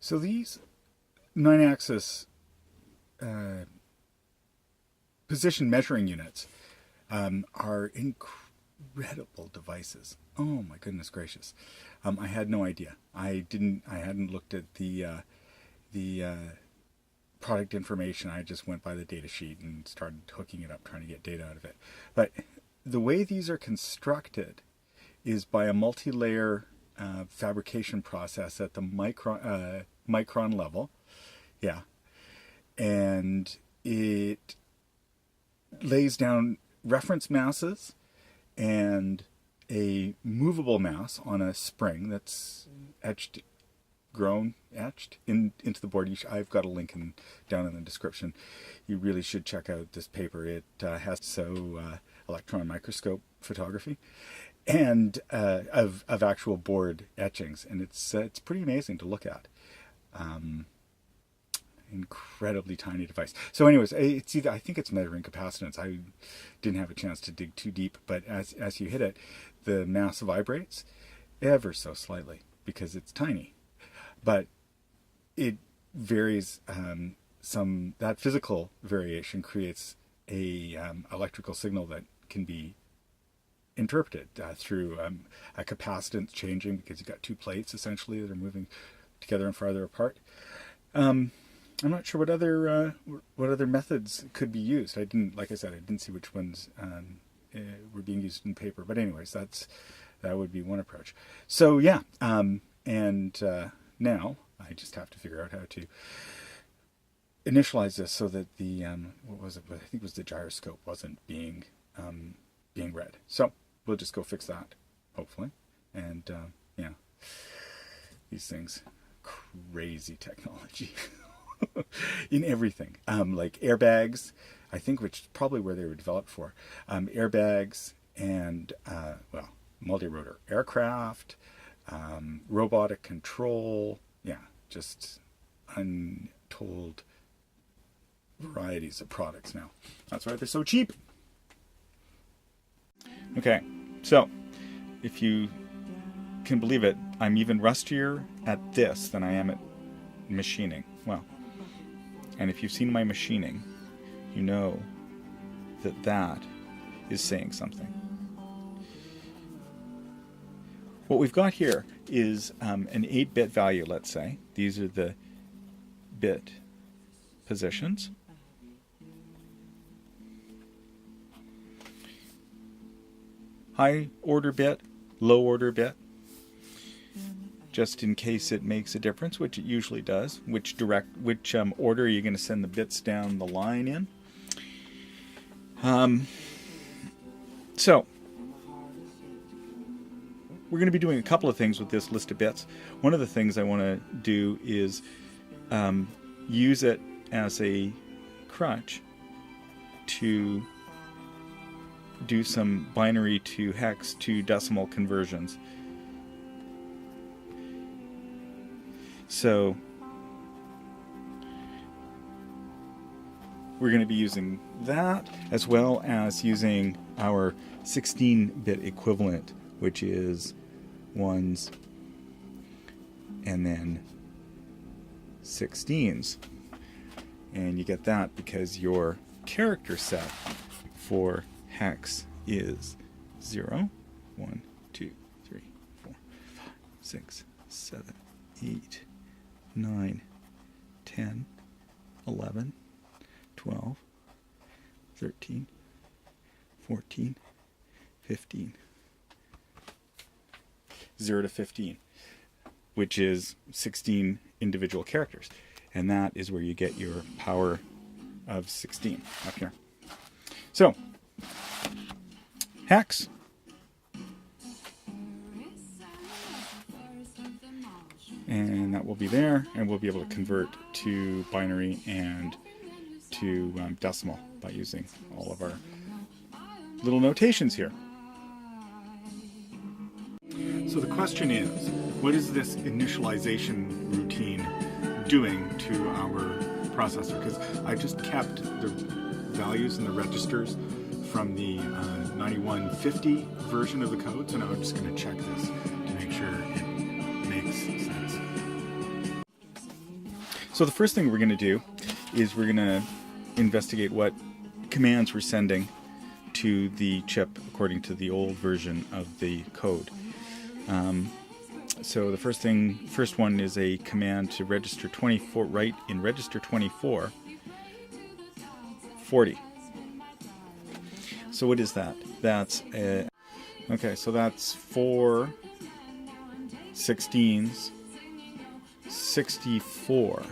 So these 9-axis position measuring units are incredible devices. Oh my goodness gracious! I had no idea. I hadn't looked at the product information. I just went by the data sheet and started hooking it up, trying to get data out of it. But the way these are constructed is by a multi-layer fabrication process at the micron level. Yeah. And it lays down reference masses and a movable mass on a spring that's etched into the board. I've got a link down in the description. You really should check out this paper. It has electron microscope photography and of actual board etchings, and it's pretty amazing to look at. Incredibly tiny device. So anyways, I think it's measuring capacitance. I didn't have a chance to dig too deep, but as you hit it, the mass vibrates ever so slightly because it's tiny. But it varies. That physical variation creates a electrical signal that can be interpreted through a capacitance changing, because you've got two plates essentially that are moving together and farther apart. I'm not sure what other methods could be used. Like I said, I didn't see which ones were being used in paper. But anyways, that would be one approach. So yeah, now I just have to figure out how to initialize this so that the what was it? I think it was the gyroscope wasn't being read. So we'll just go fix that, hopefully. And yeah, these things, crazy technology. In everything, like airbags, I think, which is probably where they were developed for. Airbags and multi-rotor aircraft, robotic control. Yeah, just untold varieties of products now. That's why they're so cheap. Okay, so if you can believe it, I'm even rustier at this than I am at machining. Well, and if you've seen my machining, you know that is saying something. What we've got here is an 8-bit value, let's say. These are the bit positions. High order bit, low order bit. Just in case it makes a difference, which it usually does. Which order are you going to send the bits down the line in? So we're going to be doing a couple of things with this list of bits. One of the things I want to do is use it as a crutch to do some binary to hex to decimal conversions. So we're going to be using that, as well as using our 16-bit equivalent, which is ones and then 16s. And you get that because your character set for hex is 0, 1, 2, 3, 4, 5, 6, 7, 8, 9, 10, 11, 12, 13, 14, 15. 0 to 15, which is 16 individual characters. And that is where you get your power of 16 up here. So, hex. And that will be there, and we'll be able to convert to binary and to decimal by using all of our little notations here. So the question is, what is this initialization routine doing to our processor? Because I just kept the values and the registers from the 9150 version of the code, so now I'm just going to check this to make sure it makes sense. So the first thing we're going to do is we're going to investigate what commands we're sending to the chip according to the old version of the code. So the first one is a command to register 24, write in register 24, 40. So what is that? That's okay, so that's 4 16s, 64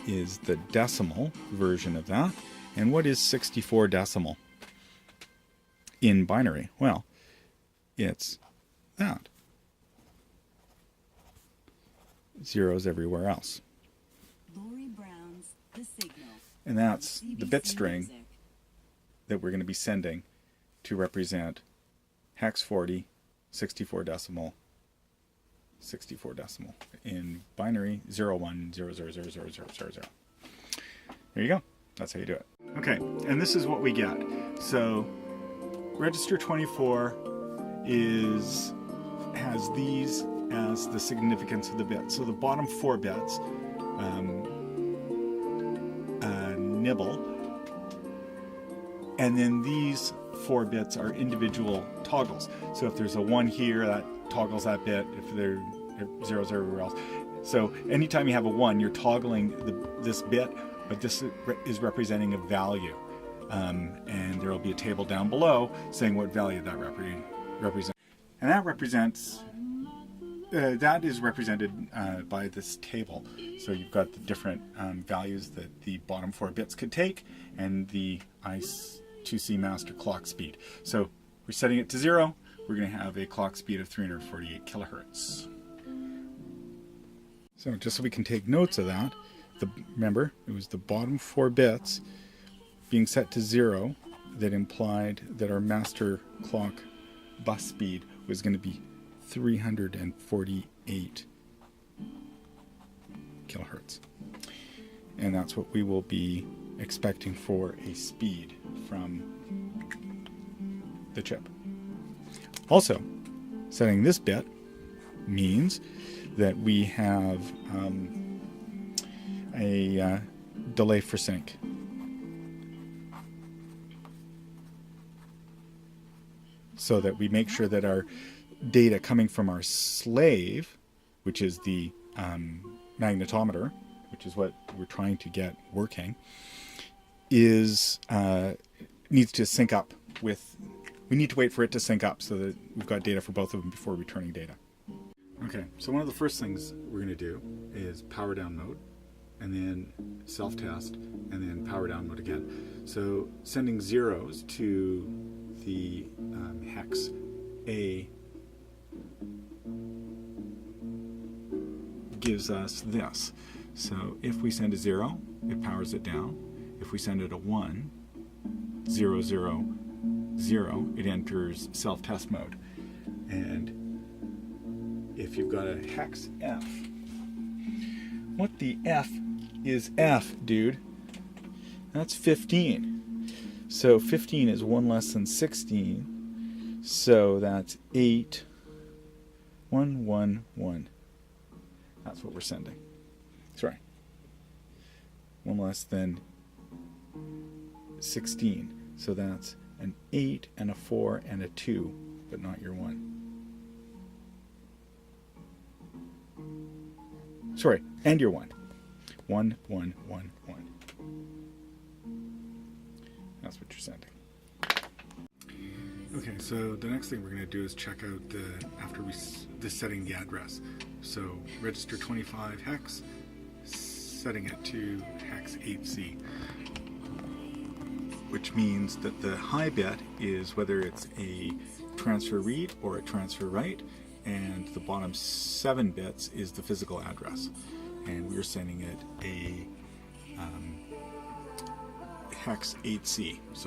is the decimal version of that. And what is 64 decimal in binary? Well, it's that. Zeros everywhere else. And that's the bit string that we're going to be sending to represent hex 40, 64 decimal, 64 decimal in binary 01000000. There you go. That's how you do it. Okay, and this is what we get. So register 24 has these as the significance of the bit. So the bottom 4 bits nibble, and then these 4 bits are individual toggles. So if there's a 1 here, that toggles that bit. If there are zeros everywhere else. So anytime you have a 1, you're toggling this bit, but this is representing a value. And there will be a table down below saying what value that represents. And that is represented by this table. So you've got the different values that the bottom 4 bits could take and the I2C master clock speed. So we're setting it to 0. We're going to have a clock speed of 348 kilohertz. So just so we can take notes of that, remember, it was the bottom 4 bits being set to 0 that implied that our master clock bus speed was going to be 348 kilohertz. And that's what we will be expecting for a speed from the chip. Also, setting this bit means that we have a delay for sync. So that we make sure that our data coming from our slave, which is the magnetometer, which is what we're trying to get working, needs to sync up with. We need to wait for it to sync up so that we've got data for both of them before returning data. Okay, so one of the first things we're going to do is power down mode, and then self-test, and then power down mode again. So sending zeros to the hex A gives us this. So if we send a 0, it powers it down. If we send it a 1, 0, 0, 0, it enters self-test mode. And if you've got a hex F, what the F is F, dude? That's 15. So 15 is 1 less than 16. So that's 8, 1, 1, 1. That's what we're sending. Sorry. 1 less than 16. So that's an 8 and a 4 and a 2, but not your 1. Sorry, and your 1. 1, 1, 1, 1. That's what you're sending. Okay, so the next thing we're going to do is check out setting the address. So register 25 hex, setting it to hex 8C, which means that the high bit is whether it's a transfer read or a transfer write, and the bottom 7 bits is the physical address. And we're sending it a hex 8C. So